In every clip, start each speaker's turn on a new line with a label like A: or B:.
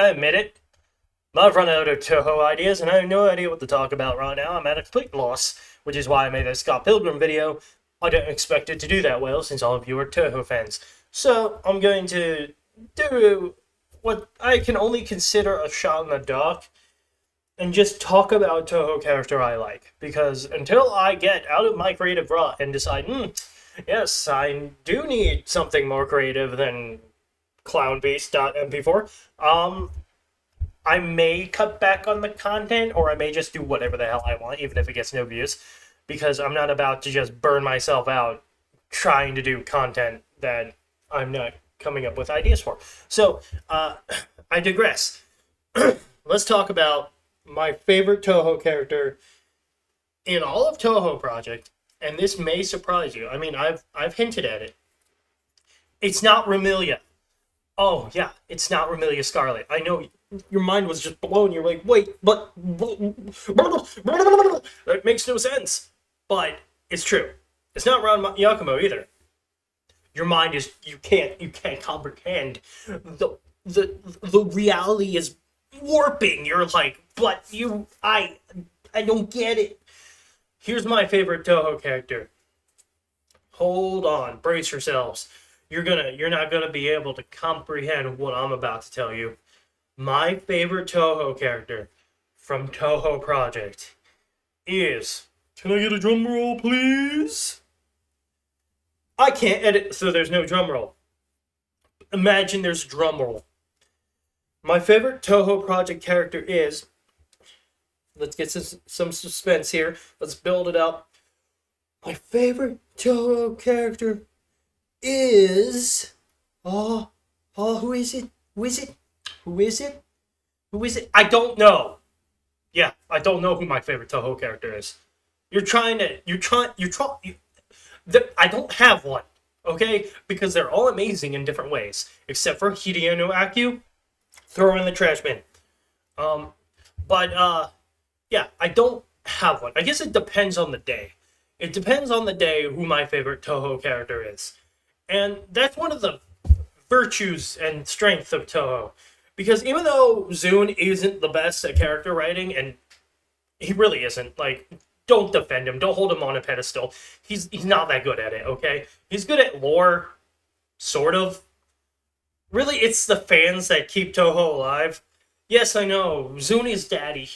A: I admit it. I've run out of Touhou ideas, and I have no idea what to talk about right now. I'm at a complete loss, which is why I made this Scott Pilgrim video. I didn't expect it to do that well, since all of you are Touhou fans. So, I'm going to do what I can only consider a shot in the dark, and just talk about a Touhou character I like. Because until I get out of my creative rut and decide, yes, I do need something more creative than clownbeast.mp4, I may cut back on the content, or I may just do whatever the hell I want, even if it gets no views, because I'm not about to just burn myself out trying to do content that I'm not coming up with ideas for. So, I digress. Let's talk about my favorite Touhou character in all of Touhou Project, and this may surprise you. I mean, I've hinted at it. It's not Remilia. Oh, yeah, it's not Remilia Scarlet. I know your mind was just blown. You're like, wait, but... That makes no sense. But it's true. It's not Ron Yakumo either. Your mind is... You can't comprehend. The reality is warping. You're like, but I don't get it. Here's my favorite Touhou character. Hold on. Brace yourselves. You're not gonna be able to comprehend what I'm about to tell you. My favorite Touhou character from Touhou Project is... Can I get a drum roll, please? I can't edit, so there's no drum roll. Imagine there's a drum roll. My favorite Touhou Project character is... Let's get some suspense here. Let's build it up. My favorite Touhou character is... who is it? Who is it? I don't know. Yeah, I don't know who my favorite Touhou character is. I don't have one, okay? Because they're all amazing in different ways. Except for Hideo no Akyu. Throw her in the trash bin. Yeah, I don't have one. I guess it depends on the day. It depends on the day who my favorite Touhou character is. And that's one of the virtues and strengths of Touhou. Because even though Zune isn't the best at character writing, and he really isn't, like, don't defend him, don't hold him on a pedestal. He's not that good at it, okay? He's good at lore, sort of. Really, it's the fans that keep Touhou alive. Yes, I know, Zune is daddy,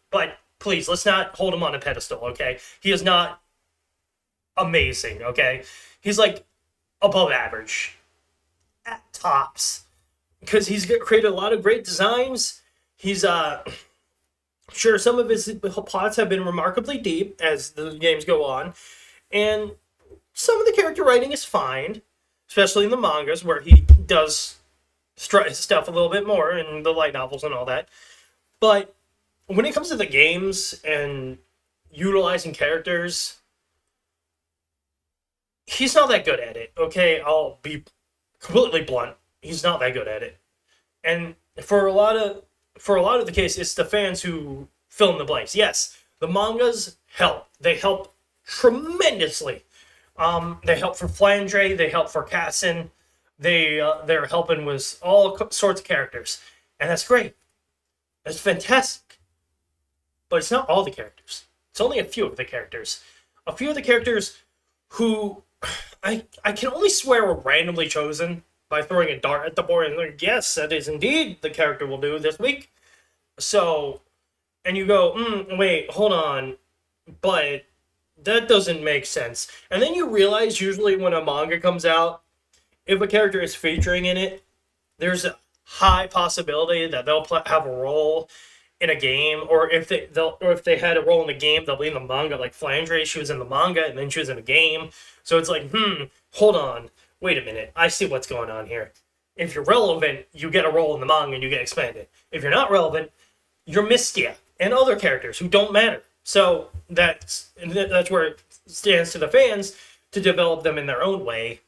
A: but please, let's not hold him on a pedestal, okay? He is not amazing, okay? He's, like, above average. At tops. Because he's created a lot of great designs. He's, sure, some of his plots have been remarkably deep as the games go on. And some of the character writing is fine. Especially in the mangas, where he does strut his stuff a little bit more in the light novels and all that. But when it comes to the games and utilizing characters, he's not that good at it, okay? I'll be completely blunt. He's not that good at it. And for a lot of the case, it's the fans who fill in the blanks. Yes, the mangas help. They help tremendously. They help for Flandre, they help for Cassin. They're helping with all sorts of characters. And that's great. That's fantastic. But it's not all the characters. It's only a few of the characters. A few of the characters who I can only swear were randomly chosen by throwing a dart at the board and like, yes, that is indeed the character we'll do this week. So, and you go, wait, hold on, but that doesn't make sense. And then you realize usually when a manga comes out, if a character is featuring in it, there's a high possibility that they'll have a role in a game, or if they had a role in the game, they'll be in the manga. Like Flandre, she was in the manga and then she was in a game. So it's like, hold on. Wait a minute, I see what's going on here. If you're relevant, you get a role in the manga and you get expanded. If you're not relevant, you're Mistia and other characters who don't matter. So that's where it stands to the fans to develop them in their own way.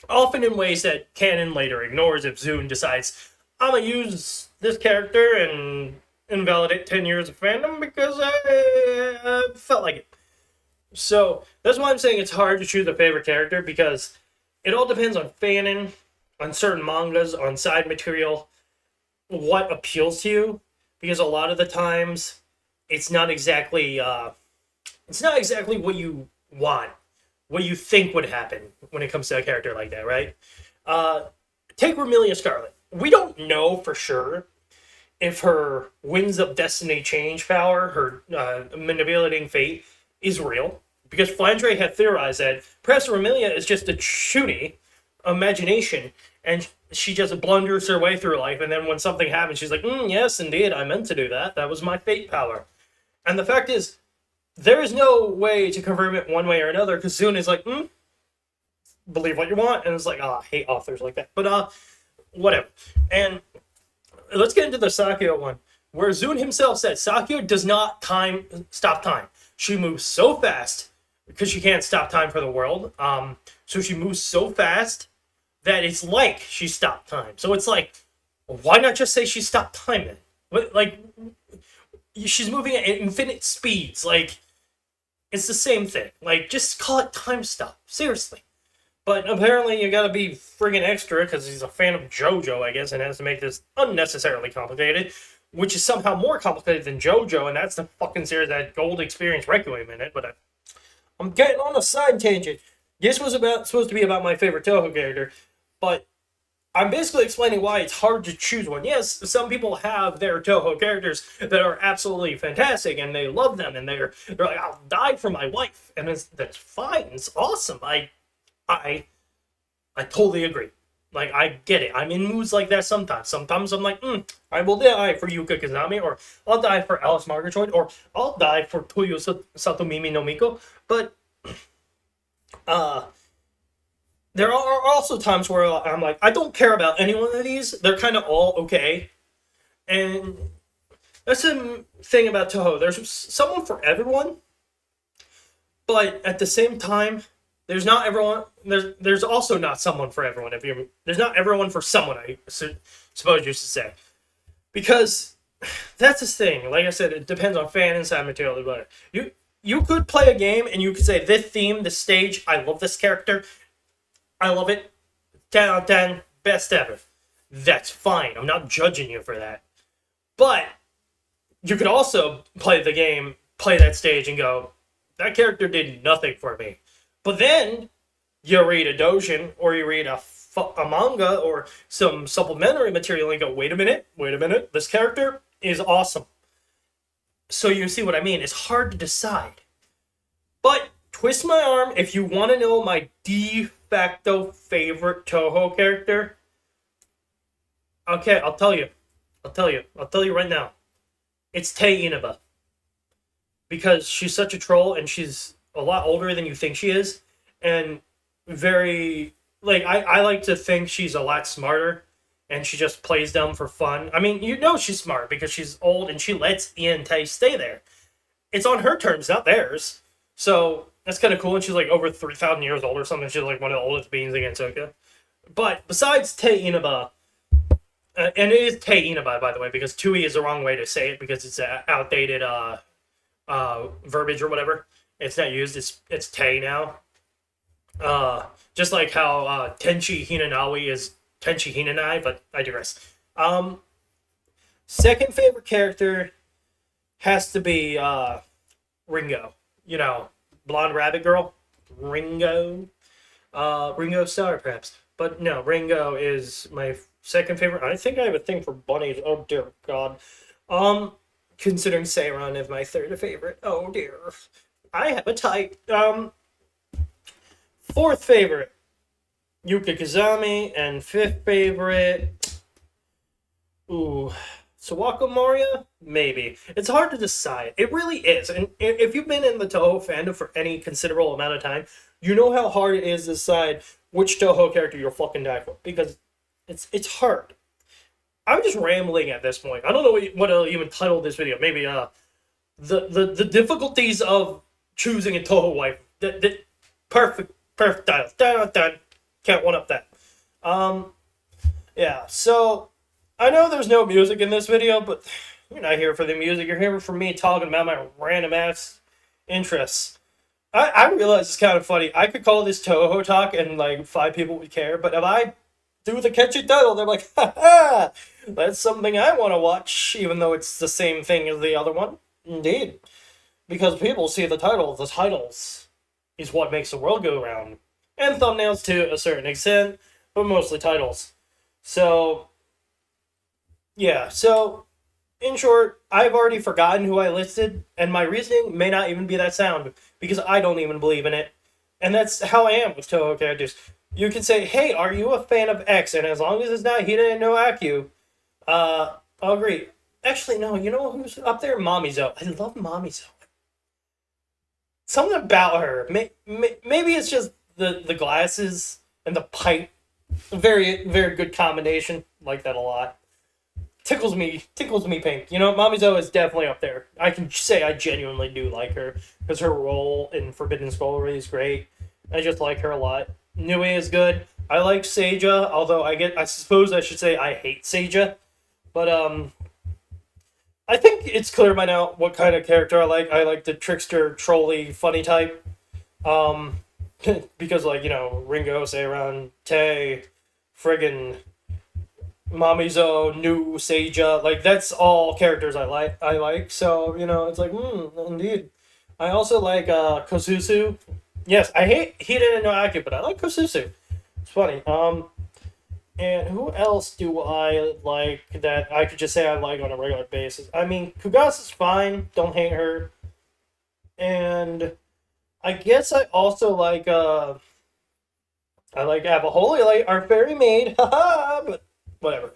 A: Often in ways that canon later ignores if Zune decides, I'm going to use this character and invalidate 10 years of fandom because I felt like it. So that's why I'm saying it's hard to choose a favorite character, because it all depends on fanon, on certain mangas, on side material. what appeals to you, because a lot of the times it's not exactly what you want, what you think would happen when it comes to a character like that, right? Uh, Take Romelia Scarlet. We don't know for sure if her Winds of Destiny change power, her manipulating fate, is real. Because Flandre had theorized that perhaps Romelia is just a chuny imagination, and she just blunders her way through life, and then when something happens, she's like, yes, indeed, I meant to do that. That was my fate power. And the fact is, there is no way to confirm it one way or another, because Zune is like, believe what you want, and it's like, I hate authors like that. But, whatever. And let's get into the Sakio one, where Zune himself said Sakio does not stop time. She moves so fast, because she can't stop time for the world, so she moves so fast that it's like she stopped time. So it's like, why not just say she stopped time then? Like, she's moving at infinite speeds. Like, it's the same thing. Like, just call it time stop. Seriously. But apparently you gotta be friggin' extra because he's a fan of JoJo, I guess, and has to make this unnecessarily complicated, which is somehow more complicated than JoJo, and that's the fucking series that Gold Experience Requiem in it. But I'm getting on a side tangent. This was supposed to be about my favorite Touhou character, but I'm basically explaining why it's hard to choose one. Yes, some people have their Touhou characters that are absolutely fantastic, and they love them, and they're like, I'll die for my wife, and that's fine. It's awesome. I totally agree. Like, I get it. I'm in moods like that sometimes. Sometimes I'm like, I will die for Yuka Kazami, or I'll die for Alice Margatroyd, or I'll die for Toyo Satomimi no Miko. But, there are also times where I'm like, I don't care about any one of these. They're kind of all okay. And that's the thing about Touhou. There's someone for everyone. But at the same time, there's not everyone. There's also not someone for everyone. There's not everyone for someone, I suppose you should say. Because that's the thing. Like I said, it depends on fan and side material. But you could play a game and you could say, this theme, this stage, I love this character. I love it. 10 out of 10. Best ever. That's fine. I'm not judging you for that. But you could also play the game, play that stage, and go, that character did nothing for me. But then you read a doujin, or you read a manga, or some supplementary material, and go, wait a minute. This character is awesome. So you see what I mean? It's hard to decide. But twist my arm if you want to know my de facto favorite Touhou character. Okay, I'll tell you right now. It's Tei Inaba. Because she's such a troll, and she's a lot older than you think she is, and very, like, I like to think she's a lot smarter, and she just plays dumb for fun. I mean, she's smart because she's old, and she lets Ian Tei stay there. It's on her terms, not theirs. So that's kind of cool, and she's like over 3,000 years old or something. She's like one of the oldest beings in Gensoka. But besides Tei Inaba, and it is Tei Inaba, by the way, because Tui is the wrong way to say it because it's outdated verbiage or whatever. It's not used. It's Tei now. Just like how Tenchi Hinanawi is Tenchi Hinanai, but I digress. Second favorite character has to be Ringo. You know, blonde rabbit girl. Ringo. Ringo Starr, perhaps. But no, Ringo is my second favorite. I think I have a thing for bunnies. Oh, dear God. Considering Seiran is my third favorite. Oh, dear. I have a type. Fourth favorite, Yuka Kazami, and fifth favorite, Sawako Moria? Maybe. It's hard to decide. It really is. And if you've been in the Touhou fandom for any considerable amount of time, you know how hard it is to decide which Touhou character you'll fucking die for. Because it's hard. I'm just rambling at this point. I don't know what I'll even title this video. Maybe the difficulties of choosing a Touhou wife. Perfect title. Done. Can't one up that. Yeah, so I know there's no music in this video, but you're not here for the music. You're here for me talking about my random ass interests. I realize it's kind of funny. I could call this Touhou talk and like 5 people would care, but if I do the catchy title. They're like, ha ha, that's something I want to watch, even though it's the same thing as the other one. Indeed. Because people see the title. The titles is what makes the world go round. And thumbnails to a certain extent, but mostly titles. So, yeah, so, in short, I've already forgotten who I listed, and my reasoning may not even be that sound, because I don't even believe in it. And that's how I am with Touhou characters. You can say, hey, are you a fan of X? And as long as it's not Hida no Aku, I'll agree. Actually, no, you know who's up there? Mamizo. I love Mamizo. Something about her. Maybe it's just the glasses and the pipe. Very, very good combination. Like that a lot. Tickles me pink. You know, Mamizo is definitely up there. I can say I genuinely do like her because her role in Forbidden Scroll is great. I just like her a lot. Nue is good. I like Seija, although I suppose I should say I hate Seija. But I think it's clear by now what kind of character I like. I like the trickster, trolly, funny type. Because like, you know, Ringo, Seiran, Tay, friggin' Mamizo, New, Seija, like that's all characters I like. So, you know, it's like, indeed. I also like Kosusu. Yes, I hate Hida no Aki, but I like Kosusu. It's funny. And who else do I like that I could just say I like on a regular basis? I mean, Kugasa's fine. Don't hate her. And I guess I also like I like Abaholi, like our fairy maid. Haha, but whatever.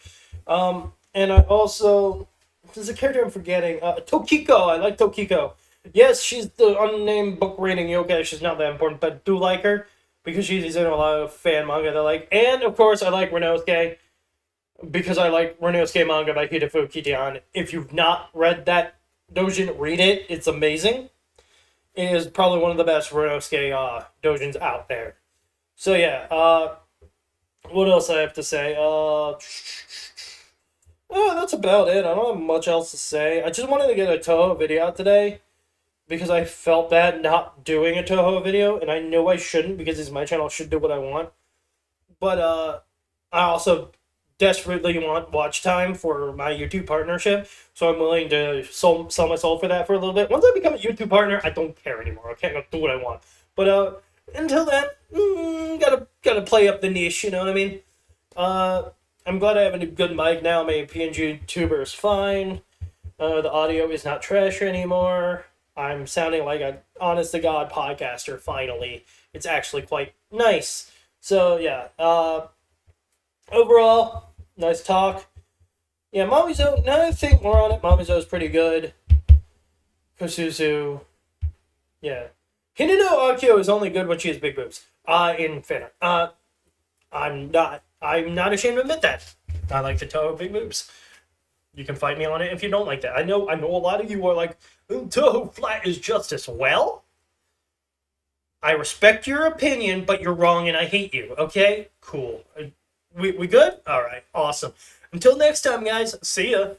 A: And I also there's a character I'm forgetting. Tokiko. I like Tokiko. Yes, she's the unnamed book reading yokai. She's not that important, but I do like her because she's in a lot of fan manga that I like. And of course, I like Renosuke because I like Renosuke manga by Hidefu Kitian. If you've not read that doujin, read it. It's amazing. It is probably one of the best Renosuke doujins out there. So yeah, what else I have to say? That's about it. I don't have much else to say. I just wanted to get a Touhou video out today because I felt bad not doing a Touhou video, and I know I shouldn't because it's my channel. I should do what I want. But I also desperately want watch time for my YouTube partnership, so I'm willing to sell my soul for that for a little bit. Once I become a YouTube partner, I don't care anymore. I can't do what I want. But until then, gotta play up the niche. You know what I mean? I'm glad I have a good mic now. My PNG tuber is fine. The audio is not trash anymore. I'm sounding like an honest-to-God podcaster, finally. It's actually quite nice. So, yeah. Overall, nice talk. Yeah, Mamizo, now I think more on it, Mamizo's pretty good. Kosuzu. Yeah. Hinano Akio is only good when she has big boobs. In fan. I'm not ashamed to admit that. I like the Touhou big boobs. You can fight me on it if you don't like that. I know a lot of you are like, Touhou flat is just as well. I respect your opinion, but you're wrong and I hate you, okay? Cool. We good? Alright, awesome. Until next time, guys, see ya.